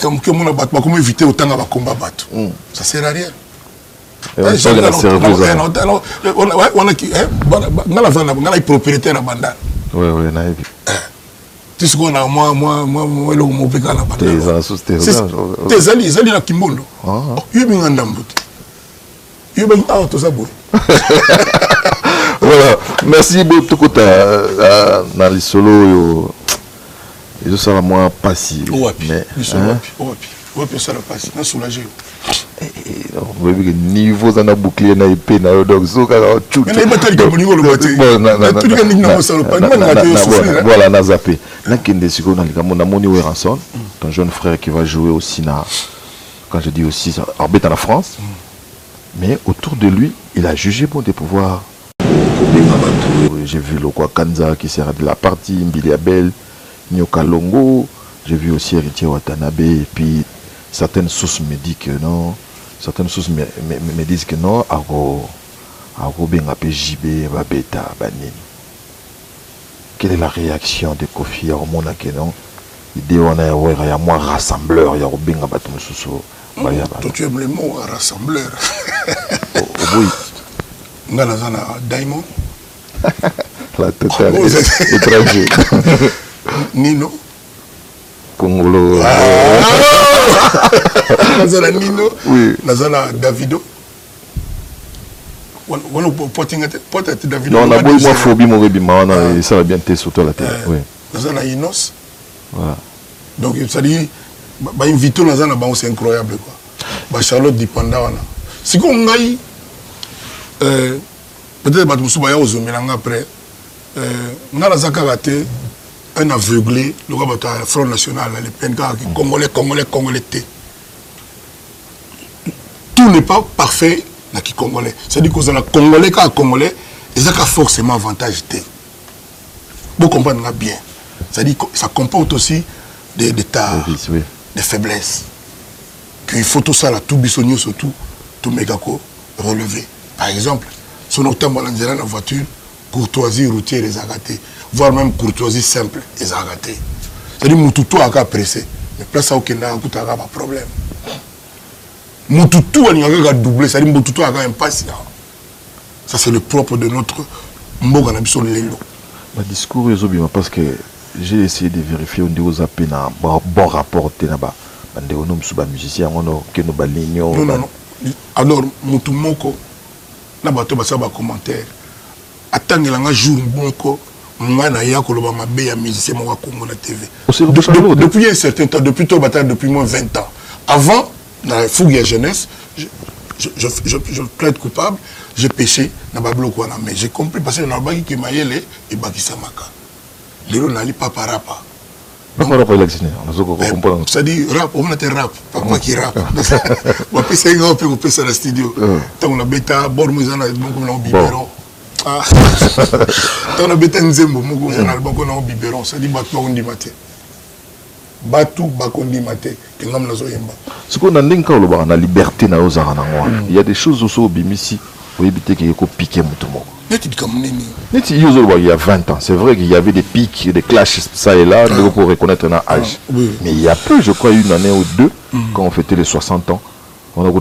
vais éviter autant de combat. Ça ne sert à rien. On a propriété de bandal. Oui, oui, on a vu. Tu sais qu'on a moi, le pékin la bandal. C'est Zali na Kimbondo. Voilà, merci beaucoup dans les solos. Je suis moins passif. Ouais, ça la passe. On a soulagé. Niveau dans la bouclier, na épée, na donc ça voilà, na zappé. Na kende siko na likambo na moni Weranson, ton jeune frère qui va jouer aussi quand je dis aussi arbitre en France. Mais autour de lui, il a jugé bon de pouvoir J'ai vu le Kanza qui sera de la partie, Mbiliabel, Nyoka Longo. J'ai vu aussi Héritier Watanabe. Et puis certaines sources me disent que non. Certaines sources me disent que non. Babeta, Banini. Quelle est la réaction de Kofi Armona que non? Il y a moi rassembleur, il y a Robinga Batumususo. Toi, tu aimes les mots, rassembleur. Oui. Ngalazana Diamond. La totale étranger. Nino. Congolo. Nazala Nino. Oui. Nazala Davido. Peut-être Davido. Non, on a beau moi phobie mon rébima, ça va bien te surtout la tête. Oui. Nazala Inos. Voilà. Donc ça dit bah invito Nazala bah c'est incroyable quoi. Bah Charlotte Dipanda wana. Si qu'on ngai peut-être bah tout ça aux hommes après ngala zakabate un aveuglé le gars bah Front National les penka congolais tout n'est pas parfait na qui congolais c'est-à-dire que la congolais quand congolais ils ont forcément avantage té vous comprenez bien c'est-à-dire que ça comporte aussi des tares des faiblesses qu'il faut tout ça là tout bisogno surtout tout mégako relever par exemple son octobre dans la voiture courtoisie routière les agatés voire même courtoisie simple les agatés c'est-à-dire mututu a pressé mais place à aucun n'a pas problème mututu a doublé c'est-à-dire mututu a impatient ça c'est le propre de notre mboga na biso lelo ma discours est bien parce que j'ai essayé de vérifier on dit aux appels un bon rapport tenaba bande on nous suba musicien on que nous baligno non alors mutu moko na bato basa ba commentaire atangela jour bonko ngana ya koloba mabe ya musicien mo wa Congo na TV depuis un certain temps depuis tout bataille depuis moins 20 ans avant dans la fougue et jeunesse je plaide coupable j'ai péché na bablo ko na mais j'ai compris parce que na baki ki mayele et bakisa maka lelo nali papa rapa c'est-à-dire rap on a rap papa qui rap on peut essayer on peut ça dans studio tant on a bêta bord muzana bon na biberon ah tant on a bêta nzembo moko na bon na biberon c'est-à-dire bato on dit maté batu bakondi maté que ngam nazo yemba ce qu'on a ndinka lo ba na liberté na ozara na ngwa il y a des choses aussi au bimisi pour éviter qu'il y ait piquer mutumo. Il y a 20 ans, c'est vrai qu'il y avait des pics, des clashs, ça et là, pour reconnaître un âge. Mais il y a peu, je crois, une année ou deux, quand on fêtait les 60 ans, on a un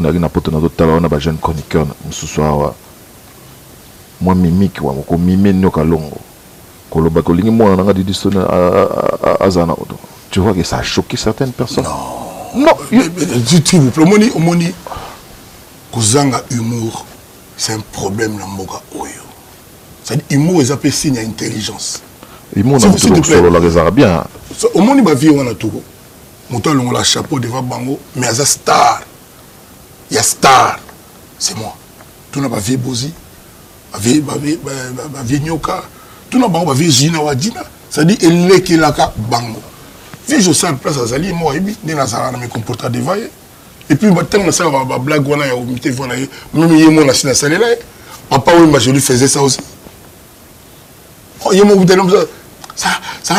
jeune chroniqueur, ce soir, moi, Mimique, moi, Mimé Nyokalongo, Kolobakolingi, moi, on a dit Azana. Tu vois que ça a choqué certaines personnes. Non, s'il vous plaît, Omoni, Kozanga humour. C'est un problème dans Mboga Oyo. C'est-à-dire humour est appelé signe d'intelligence. Humour dans tout solo la réserve bien. Au monde il va vivre en Togo. Montant le la chapeau devant Bango, mais il y a star. Il y a star. C'est moi. Tout n'a pas vu Bozi. Vie Nyoka. Tout n'a pas vu Gina Wadina. C'est-à-dire il est qui là Bango. Si je sens place à Zali moi et puis dans ça me comporter devant. Et puis, maintenant, ça va blague, on a imité, même il y a mon assis dans là. Papa, oui, je lui faisais ça aussi. Oh, il y a mon bout ça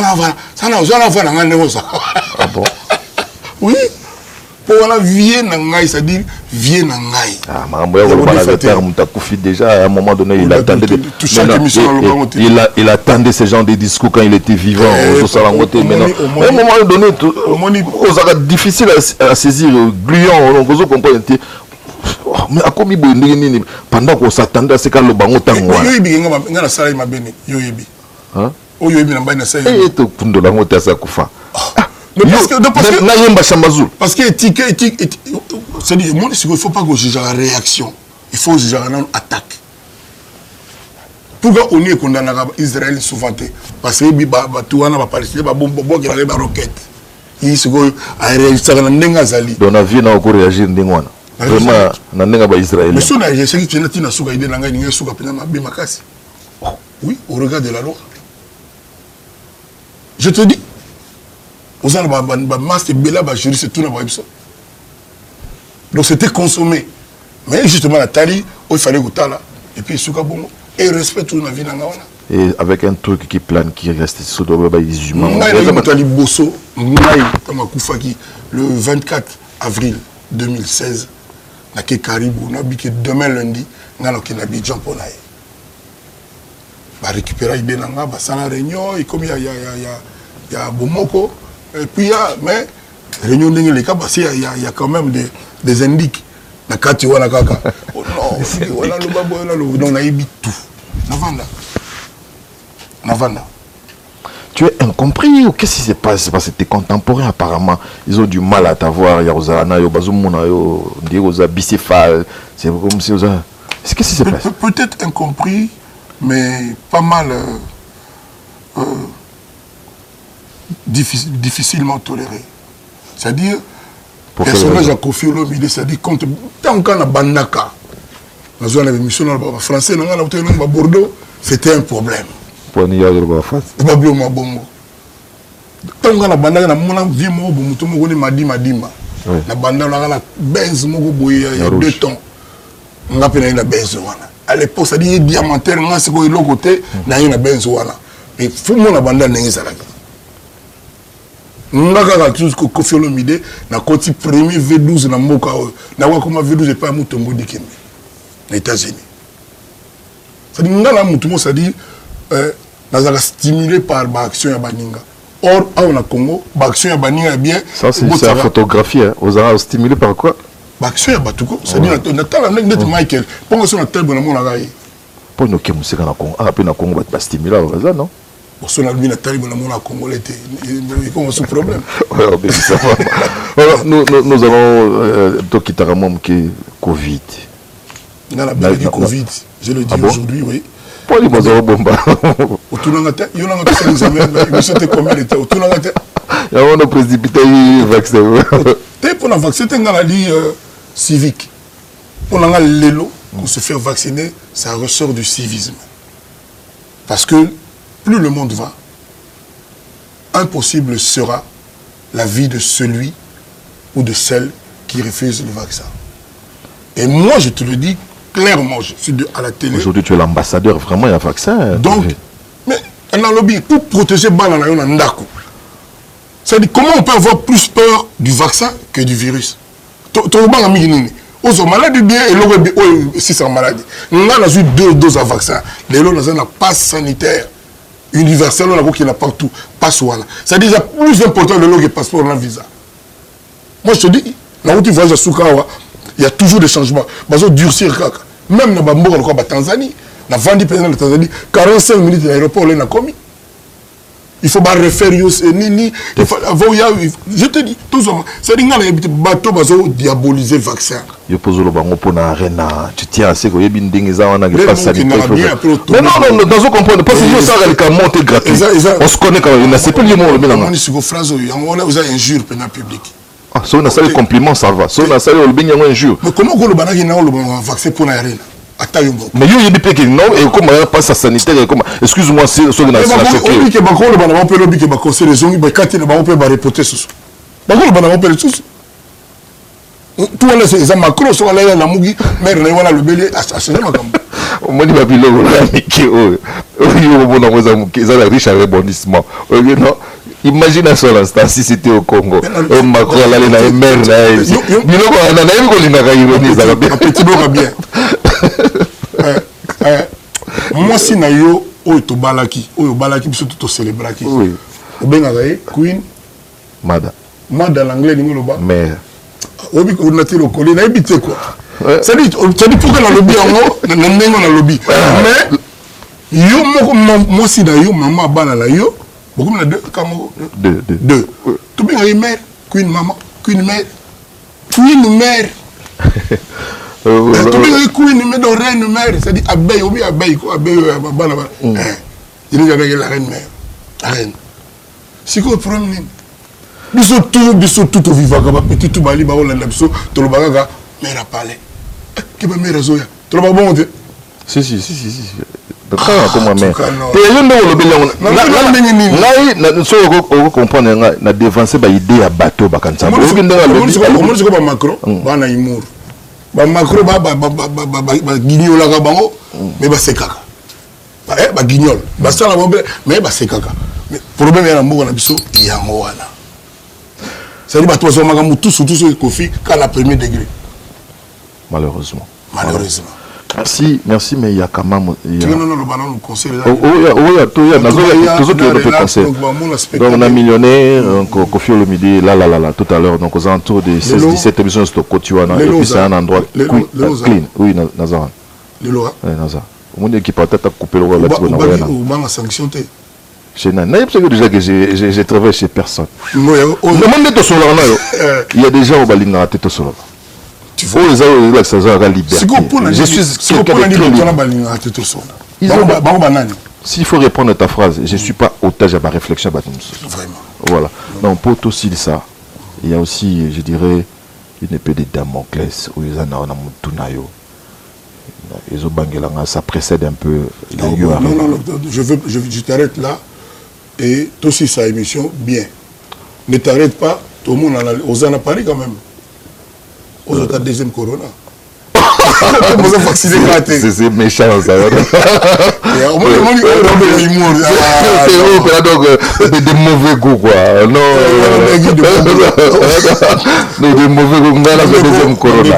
n'a pas ça. Ah bon? Oui. Pour la vie nangai, c'est-à-dire vie nangai. Ah, déjà, à un moment donné, il attendait ce genre de discours quand il était vivant. À un moment donné, c'est difficile à saisir, gluant, on comprend. Mais à quoi pendant qu'on s'attendait à ce que le bango tango. Parce que c'est-à-dire, il ne faut pas que je la réaction. Il faut que je l'attaque. Pourquoi on est condamné à Israël souvent? Parce que tout le monde va Palestine, il y a des roquettes. Il se go à réagir dans Nengazali. Donc on a vu na réagir ndengwana. Vraiment na Nenga ba Israël. Mais son âge, c'est que tu n'as pas idée nanga ni suka pena mabe makasi. Oui, au regard de la loi. Je te dis, aux gens ba masque bela ba juriste tout na ba biso. Donc c'était consommé. Mais justement la tali, il fallait que là et puis suka bongo. et respect tout la vie dans la et avec un truc qui plane, qui reste sur les humains. Le 24 avril 2016, na ke Caribou, na bi que demain lundi, na lo ke na bi Jean Paul. Ba récupérer Ibenanga, ba sana réunion, et comme il y a Bomoko, et puis mais réunion ndenge les cas, parce qu'il y a quand même des indices. Na kati wana kaka. Oh non, voilà le babo, là le donc na ibi tout. Navanda. Tu es incompris ou qu'est-ce qui se passe? Parce que tes contemporains apparemment ils ont du mal à t'avoir. Il y a Ozana, c'est comme si Ozana. Qu'est-ce qui se passe? Peut-être incompris, mais pas mal difficilement toléré. C'est-à-dire, personnage à Kofi Olomide, c'est-à-dire tant qu'on a bandaka, dans une émission français, dans Bordeaux, c'était un problème. Pour n'y aller pas face. Tant qu'on a bandaka, on a vu mon boum, on a madima. La bandana, on a benz, il y a 2 temps. On a pris la benz. À l'époque, ça dit diamantaire, on a ce qu'on a côté, on a une benz. Mais il faut que la bandana n'ait pas. On a tout ce que Kofi Olomide na koti premier V12 na moka na wa comme V12 pas mutombo dikembe les États-Unis. Ça dit ngala mutumo ça dit nazaka stimulé par l'action ya baninga. Or on a Congo, l'action ya baninga bien. Ça c'est la photographie hein. Aux ara stimulé par quoi? L'action ya batuko, ça dit na tala net Michael. Pongo sur la table na mona gai. Pour nous qui musika na Congo, ah pe na Congo ba stimuler ça non? Pour cela, lui, la table, la Congolais, il commence ce problème. Nous avons Tokitaramom qui est Covid. Il y a la Covid, je le dis aujourd'hui, oui. Pour les mots bomba. Au Toulangate, il y a un examen, il y combien de temps au Toulangate. Il y a un précipité vaccin. Pour la vaccin, c'est un lit civique. Pour la l'élo, pour se faire vacciner, ça ressort du civisme. Parce que plus le monde va, impossible sera la vie de celui ou de celle qui refuse le vaccin. Et moi, je te le dis clairement, je suis à la télé. Aujourd'hui, tu es l'ambassadeur, vraiment, il y a un vaccin. Donc, mais on a un lobby pour protéger Banana Ndako. C'est-à-dire, comment on peut avoir plus peur du vaccin que du virus? Aux malades bien et l'autre, si c'est malade. On a eu 2 doses à vaccin. Les autres, on a un passe sanitaire universel, on a qui est partout, passeport. C'est déjà plus important de l'autre passeport dans le visa. Moi je te dis, la route voyage à Soukawa, il y a toujours des changements. Il faut durcir. Même dans la Tanzanie, la Vandi président de la Tanzanie, 45 minutes à l'aéroport, on a commis. Il faut refaire Nini. Je te dis, tout ça. C'est-à-dire que les bateaux ont diabolisé le vaccin. Je pose le bango pour l'arena. Tu tiens à ce que les gens n'ont pas sanitaire. Mais non, dans ce comprendre. Parce que ça a monté gratuit. On se connaît quand même. Il pas le mot. On est sur vos phrases. On a injure pénal public. Ah, si on a ça les compliments, ça va. Si on a ça les injure. Mais comment on a le vaccin pour l'arena? Mais il y a des pays qui non, et comment il passe à sanitaire, excuse-moi, c'est ce qu'on a choqué. On dit que on peut le dire que conseil les ongi, quand il on peut reporter sous. On peut le sous. Tout là c'est Macron sur la Mugi, mais on a le belé à changer ma gamme. On m'a dit ma bilo là Miki oh. On a besoin qu'ils ont riche rebondissement. Non. Imagine à son instant si c'était au Congo. Macron là il a une mère là. Bilo on a même qu'on l'a ironisé ça va bien. Petit bloc bien. Moi si na yo oyo to balaki biso to célébraki. Oui. Obenga Queen Mada l'anglais ni loba. Mais obi ko na tiro ko na ebité quoi. Ça dit pour que na lobby en na ndenge na lobby. Mais yo moi si na yo maman bana la yo beaucoup na deux kamo deux. To benga mère Queen maman Queen mère Queen mère. C'est-à-dire abeille, ou bien abeille, abeille, il y avait la reine mère. La reine. C'est quoi le problème? Bisous tout au vivant, petit tout bali, baola, l'abso, tout le bagaga, mère a parlé. Qui va mère zoya? Tu l'as pas bon? Si. Comment mère? Et il y a un comprendre na dévancer ba idée à bateau ba kansa. Comment Macron? Bana imour. Macron guignola bango mais ba sekaka Bah guignol. Bah ça la bombe mais bah c'est caca. Mais problème est en mot on a biso yango wana. Ça dit bah toi ça magamou tout surtout ce Kofi qu'à la premier degré. Malheureusement. Malheureusement. Merci, mais il y a quand même. Non, le ballon nous conseille. Oui, notre conseil. Donc, on a millionnaire, Kofi Olomide, là, tout à l'heure, donc aux alentours de 16-17 émissions de Kotiwana, et puis c'est un endroit clean. Oui, Nazara. Le Lora. Oui, Nazara. Au monde qui peut-être couper le rôle là-dessus. Ou bien sanction. Je n'ai déjà que j'ai travaillé chez personne. Il y a des gens au Balinga à tête solo. Tu vois, je suis quelqu'un de s'il faut répondre à ta phrase, je ne suis pas otage à ma réflexion. Vraiment. Voilà. Donc, pour tout ça, il y a aussi, je dirais, une épée de Damoclès où ils en ont Tunayo. Ça précède un peu. Non, je t'arrête là. Et toi aussi, sa émission, bien. Ne t'arrête pas, tout le monde aux en Paris quand même. Aux autres, deuxième corona. C'est méchant, ça. C'est des mauvais goûts, quoi. Non, des mauvais goûts. Deuxième corona.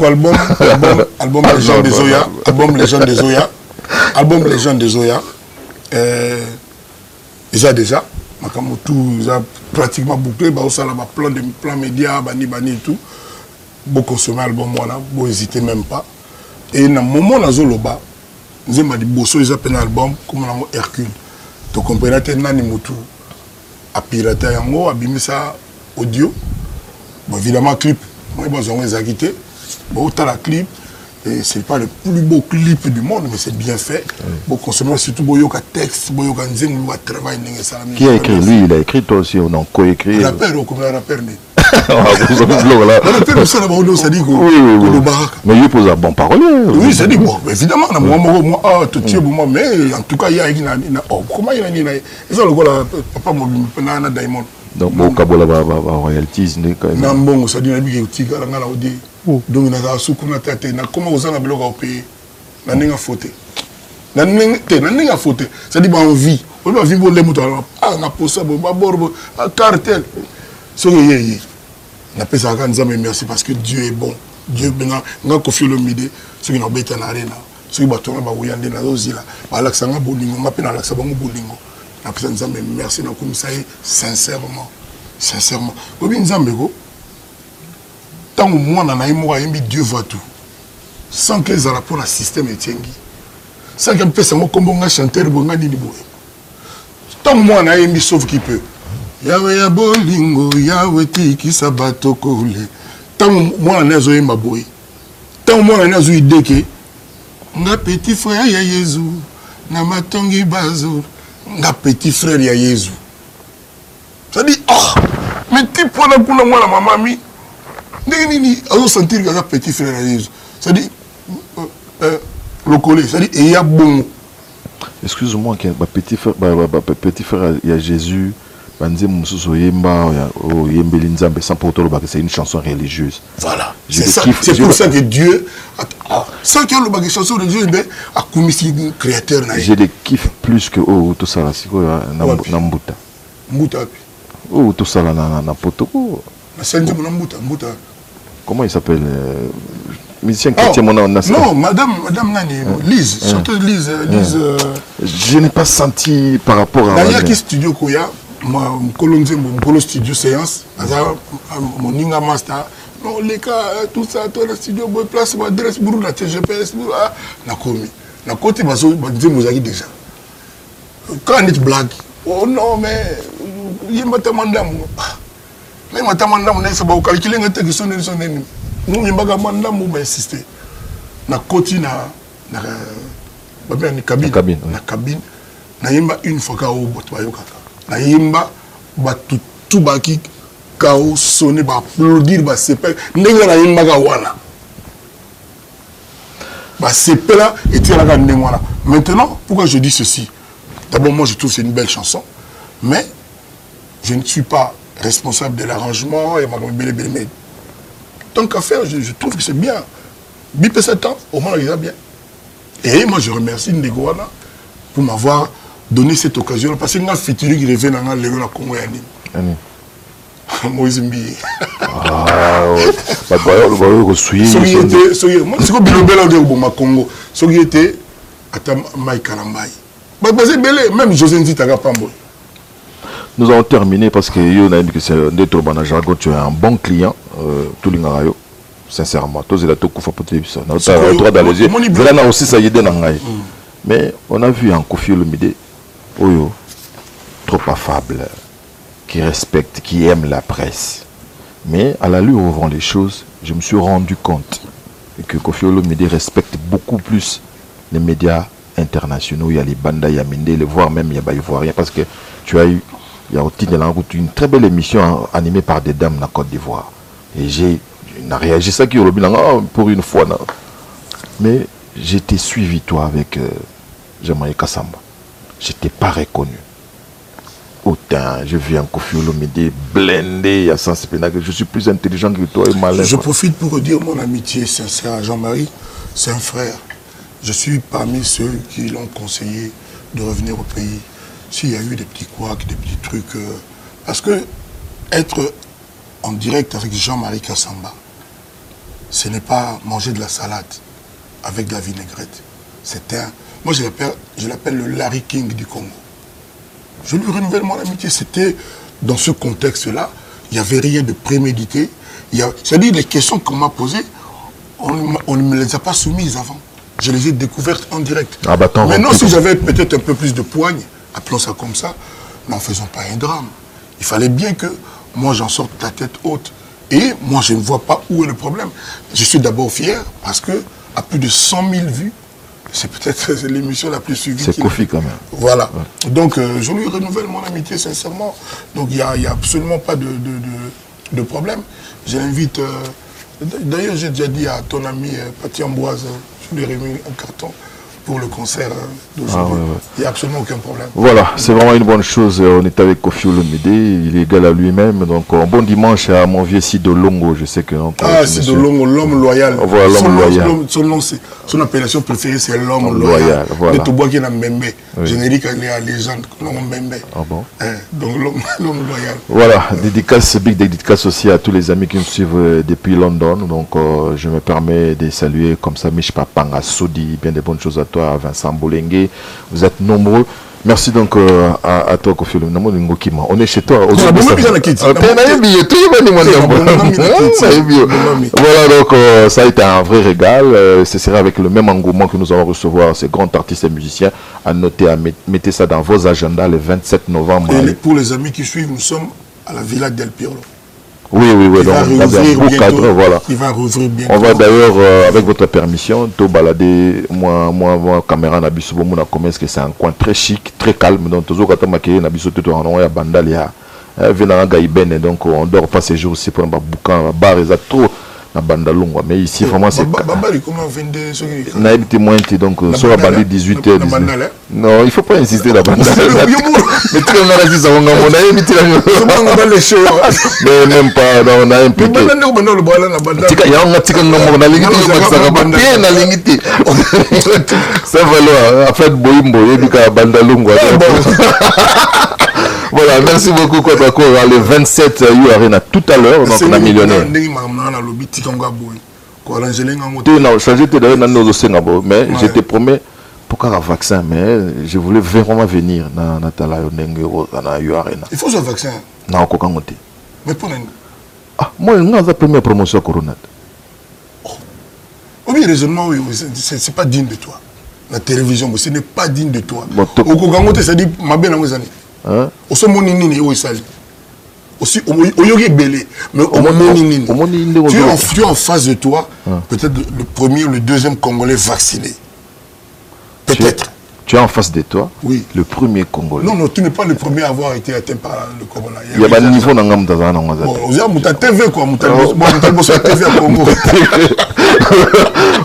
Album Légende des Zoya. Album Légende des Zoya. Album Légende des Zoya. Ils ont déjà. Ils ont pratiquement bouclé. Ils ont plan média, bani et tout. Beaucoup consommer album voilà, bon hésiter même pas et dans moment na zoloba nous m'a dit bosso ils appellent album comme un Hercule to comprendre nani mutu a pirater yango abimisa audio bon évidemment clip moi besoin exécuter bon t'as la clip et c'est pas le plus beau clip du monde mais c'est bien fait bon consommer surtout boyoka texte boyoka nzengu wa travail ninga ça qui a écrit lui il a écrit toi aussi on a coécrit rappeur comme un rappeur né mais il pose un bon parolier. Oui, c'est dit, bon, évidemment, moi, mais en tout cas, il y a comment il y a une. Ils ont le gars, papa, mon Diamond. Donc, mon Kabola va royalties. Non, bon, ça dit, il y a un tigre, donc, il y a un souk, comment vous en avez au pays. Il y a un faute. Il y a un faute. Ça dit, en vie. On va vivre les moutons. Ah, on a posé un cartel. Ce que y on appelle ça merci parce que Dieu est bon. Dieu maintenant, on a confié le midi, ceux qui n'ont pas été en arène, ceux qui ont été en Zila, Alexandre Bolingo, on appelle Alexandre Bolingo. On appelle ça merci, comme ça, sincèrement. Sincèrement. Vous voyez, tant que moi, on a Dieu va tout. Sans que les rapports à système et tiengi. Sans que les gens comme on a chanté, on a dit tant que moi, on a mis sauf qui peut. Yawe ya bolingo, yawe tiki sabato kole. Tant moi on a zoé ma boy. Tant moi on a zoé deke. Nga petit frère ya Yesu, na matongi bazo. Nga petit frère ya Yesu. Ça dit oh, mais tu prends la kuna moi la maman mi. Nini azo sentir que petit frère ya Yesu. Ça dit le collé, ça dit et ya bon. Excuse-moi que petit frère il y a Jésus. C'est une chanson religieuse. Voilà. C'est pour ça que Dieu, sans qu'il y ait une chanson religieuse, a commis un créateur. Je les kiffe plus que tout ça. Nambuta. Mbuta. Oh, tout ça, na poto. Comment il s'appelle musicien chrétien, non, madame Nani, Lise, chanteuse Lise. Je n'ai pas senti par rapport à. D'ailleurs, qui studio Koya. Moi, mon studio séance, mon Ninga Master, non, les cas, tout ça, toi, le studio, place, ma adresse, bourou, la TGPS, na commis. Na côté, ma zone, déjà. Quand on est blague, oh non, mais, il y a un mandam. Mais ma mandam, on va calculer un texte, son ennemi. Nous, il y a un mandam, on va insister. Na côté, na cabine. Na cabine, na yemba une fois qu'au botoyo kaka. Na yimba batu tubaki kao sonner ba applaudir ba sepel ndenge na yimba ka wana ba sepela et tira ka ndenge wana. Maintenant, pourquoi je dis ceci? D'abord, moi je trouve que c'est une belle chanson, mais je ne suis pas responsable de l'arrangement et ma mais tant qu'à faire, je trouve que c'est bien. Bipé 7 ans, au moins il va bien. Et moi je remercie Ndego wana pour m'avoir donné cette occasion. Parce que quand Fitiri qui revient dans le Congo, Moïse Mbi. Ah, c'est comme Bilobela de Congo. Ce qui était à Maï Kalambaï. Même José Nzitaga Pambo. Nous avons terminé parce que on a dit que c'est un jargon, tu es un bon client, tout le monde. Sincèrement, tous les autres coups pour ça. On a le droit d'aller. Voilà aussi ça y est mais on a vu un Kofi Olomide, trop affable, qui respecte, qui aime la presse. Mais à la lueur où vont les choses, je me suis rendu compte que Kofi Olomide respecte beaucoup plus les médias internationaux. Il y a les Banda, il y a Mindé, voire même il y a Ivoirien, parce que tu as eu, il y a une très belle émission animée par des dames en Côte d'Ivoire. Et j'ai réagi ça qui pour une fois. Non. Mais j'étais suivi, toi, avec Jean-Marie Kassamba. Je t'ai pas reconnu. Autant, je viens Kofi Olomide blindé à Sens Pénac. Je suis plus intelligent que toi et malin. Je profite pour dire mon amitié sincère à Jean-Marie. C'est un frère. Je suis parmi ceux qui l'ont conseillé de revenir au pays. S'il y a eu des petits couacs, des petits trucs. Parce que être en direct avec Jean-Marie Kassamba, ce n'est pas manger de la salade avec de la vinaigrette. C'est un... Moi, je l'appelle le Larry King du Congo. Je lui renouvelle mon amitié. C'était dans ce contexte-là. Il n'y avait rien de prémédité. C'est-à-dire, les questions qu'on m'a posées, on ne me les a pas soumises avant. Je les ai découvertes en direct. Ah bah, maintenant, si j'avais peut-être un peu plus de poigne, appelons ça comme ça, n'en faisons pas un drame. Il fallait bien que moi, j'en sorte la tête haute. Et moi, je ne vois pas où est le problème. Je suis d'abord fier parce que à plus de 100 000 vues, c'est peut-être l'émission la plus suivie. C'est Kofi quand même. Voilà. Ouais. Donc, je lui renouvelle mon amitié sincèrement. Donc, il n'y a absolument pas de problème. Je l'invite... D'ailleurs, j'ai déjà dit à ton ami Paty Amboise, je lui ai remis un carton pour le concert d'aujourd'hui. Ah, ouais. Il n'y a absolument aucun problème. Voilà, c'est vraiment une bonne chose. On est avec Kofi Olomide, il est égal à lui-même. Donc, un bon dimanche à mon vieux Sido Longo. Je sais que... Sido Longo, l'homme loyal. Voilà, l'homme loyal. Son appellation préférée, c'est l'homme loyal. Voilà. De Tobois qui est dans Mbembe. Générique, il est à légende, l'homme Mbembe. Ah bon? Donc, l'homme loyal. Voilà, big dédicace aussi à tous les amis qui nous suivent depuis London. Donc, je me permets de saluer comme ça Mich Papanga Sodi, bien des bonnes choses à toi. À Vincent Bolengue, vous êtes nombreux. Merci donc à toi, Kofi Olomide. On est chez toi. Voilà, donc ça a été un vrai régal. Ce sera avec le même engouement que nous allons recevoir ces grands artistes et musiciens. À noter, mettez ça dans vos agendas le 27 novembre. Et pour les amis qui suivent, nous sommes à la Villa del Pirlo. Oui, donc on a un beau cadre, voilà. Il va rouvrir bientôt. On va d'ailleurs, avec votre permission, tout balader, moi, caméra Nabiso, mon commerce, que c'est un coin très chic, très calme. Donc, toujours quand on m'a créé Nabiso, tout en haut, à Bandalia, venant à Gaïben, donc on dort pas ces jours aussi pour un boucan, bar, et ça trop. Bandalongwa, mais ici vraiment c'est comment vendre ce qui n'a été moins donc sur la bande 18h non il faut pas insister la bande mais tu en as dit ça on a évité mais même pas on a impliqué il y a un tika ngamo na lingiti na lingiti ça va en fait boyimbo yebika bandalongwa. Voilà, merci beaucoup Kotako. Le 27 U Arena tout à l'heure, donc on a millionnaire. Mais je te promets, pour un vaccin, mais je voulais vraiment venir dans la U Arena. Il faut ce vaccin. Non, Kokangote. Mais pour ah, moi, je suis la première promotion Corona. Oui, raisonnement, oui, c'est pas digne de toi. La télévision, ce n'est pas digne de toi. Au Kokangote, ça dit, ma belle amouazani. Aussi belé mais tu es en face de toi peut-être le premier ou le deuxième Congolais vacciné, peut-être tu es en face de toi, oui, le premier Congolais. Non, tu n'es pas le premier à avoir été atteint par le corona. Il y a un niveau dans TV quoi, TV à Congo.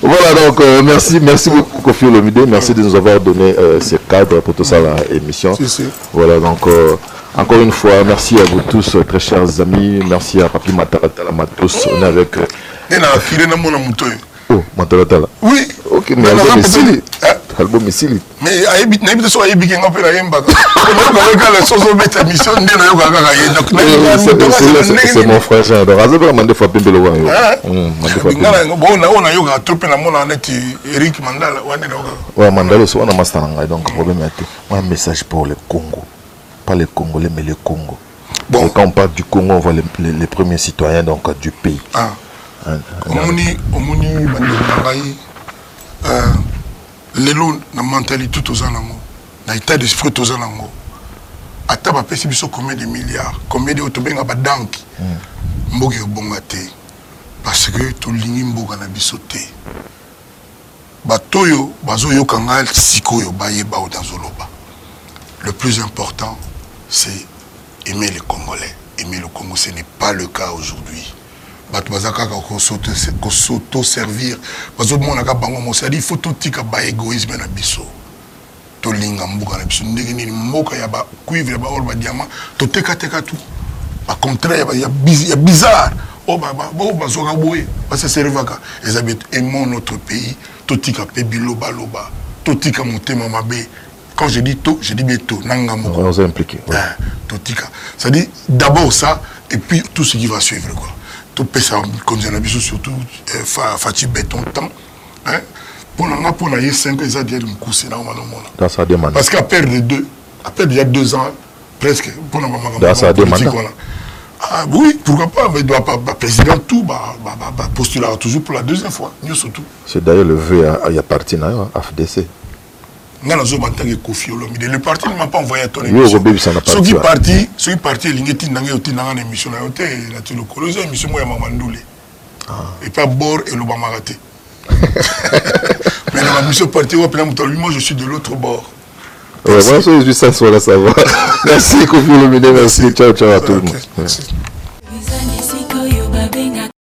Voilà donc merci beaucoup Kofi Olomide, merci de nous avoir donné ce cadre pour toute ça l'émission. Voilà donc encore une fois, merci à vous tous, très chers amis. Merci à Papi Mataratala Matos. On est avec... Oh, Mataratala. Oui. Ok, mais album Missili. Album Missili. Mais n'habite soit ébiqué en fait la yemba. C'est mon frère Jean. Donc, Azé vraiment des fois bien beau. Bon, on a yoga trop na mon net Eric Mandala. Ouais, Mandala, c'est un master. Donc, problème est un message pour le Congo. Pas les Congolais, mais le Congo. Bon. Et quand on parle du Congo, on voit les premiers citoyens donc, du pays. Omoni, lelo na mentalité tous en amour, na état d'esprit tous en amour. Ata ba pesi biso combien de milliards, combien de otobenga ba danki. Mbogi obongate parce que to lingi mboga na biso te. Ba toyo bazo yokanga sikoyo baye ba odanzoloba. Le plus important c'est aimer les Congolais. Aimer le Congo, ce n'est pas le cas aujourd'hui. Il faut s'auto-servir. Il faut tout égoïsme na biso. To linga mbuka na biso ndenge moka ya ba cuivre ba or ba diamant to teka tout. Par contraire, il y a bizarre. Oh ba zoka boye, parce que c'est revaka. Les habitants aimons notre pays, to tika pe biloba loba, to tika motema mabe. Quand je dis tout, je dis bien tout. Nanga moko. On s'est impliqué. To tika. Ça dit d'abord ça et puis tout ce qui va suivre quoi. Tout peut ça comme j'ai l'habitude surtout Fati béton temps hein pour la 5 ans ça dire me cousser là dans sa demande parce qu'après il y a 2 ans presque pour la maman dans sa demande ah oui pourquoi pas mais doit pas président tout postuler toujours pour la deuxième fois nous surtout c'est d'ailleurs le vœu à partir à FDC. Le parti ne m'a pas envoyé à ton émission. Ceux qui partis, l'ingéti n'a pas émission na yote la télocologie émission moi mamandoulé. Et pas bord et le bamaraté. Mais dans la mission parti moi je suis de l'autre bord. Ouais, moi je suis juste ça sur la savoir. Merci Kofi Olomide, merci ciao à tout le monde.